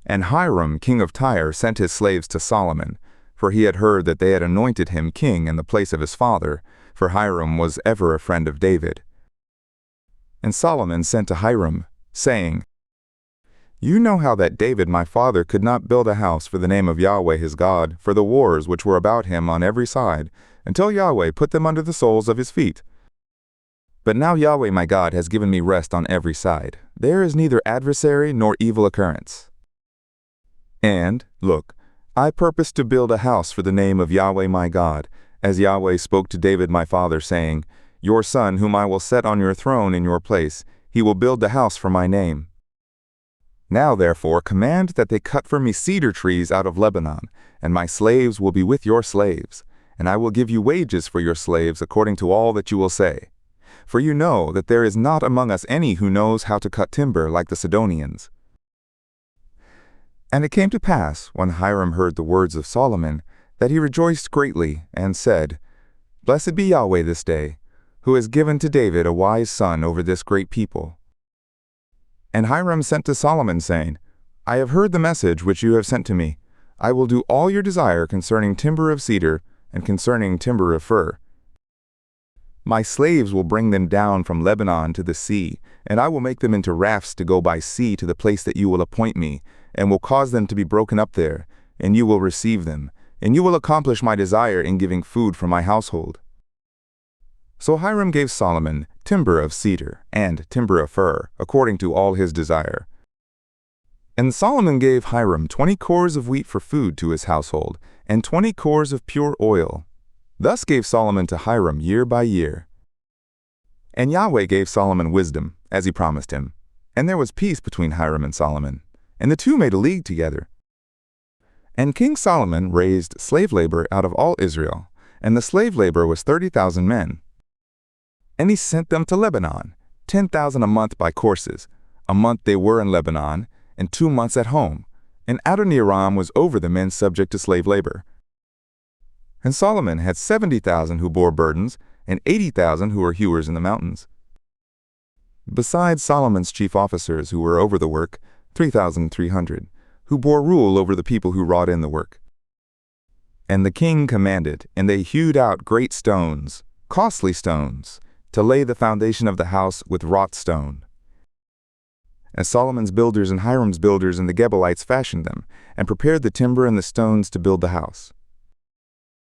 And Hiram, king of Tyre, sent his slaves to Solomon, for he had heard that they had anointed him king in the place of his father, for Hiram was ever a friend of David. And Solomon sent to Hiram, saying, You know how that David my father could not build a house for the name of Yahweh his God, for the wars which were about him on every side, until Yahweh put them under the soles of his feet. But now Yahweh my God has given me rest on every side. There is neither adversary nor evil occurrence. And, look, I purpose to build a house for the name of Yahweh my God, as Yahweh spoke to David my father, saying, Your son, whom I will set on your throne in your place, he will build the house for my name. Now therefore command that they cut for me cedar trees out of Lebanon, and my slaves will be with your slaves, and I will give you wages for your slaves according to all that you will say. For you know that there is not among us any who knows how to cut timber like the Sidonians. And it came to pass, when Hiram heard the words of Solomon, that he rejoiced greatly, and said, Blessed be Yahweh this day, who has given to David a wise son over this great people. And Hiram sent to Solomon, saying, I have heard the message which you have sent to me. I will do all your desire concerning timber of cedar, and concerning timber of fir. My slaves will bring them down from Lebanon to the sea, and I will make them into rafts to go by sea to the place that you will appoint me, and will cause them to be broken up there, and you will receive them, and you will accomplish my desire in giving food for my household. So Hiram gave Solomon timber of cedar and timber of fir, according to all his desire. And Solomon gave Hiram 20 cores of wheat for food to his household, and 20 cores of pure oil. Thus gave Solomon to Hiram year by year. And Yahweh gave Solomon wisdom, as he promised him. And there was peace between Hiram and Solomon, and the two made a league together. And King Solomon raised slave labor out of all Israel, and the slave labor was 30,000 men. And he sent them to Lebanon, 10,000 a month by courses. A month they were in Lebanon, and 2 months at home. And Adoniram was over the men subject to slave labor. And Solomon had 70,000 who bore burdens, and 80,000 who were hewers in the mountains. Besides Solomon's chief officers who were over the work, 3,300, who bore rule over the people who wrought in the work. And the king commanded, and they hewed out great stones, costly stones, to lay the foundation of the house with wrought stone. As Solomon's builders and Hiram's builders and the Gebalites fashioned them, and prepared the timber and the stones to build the house.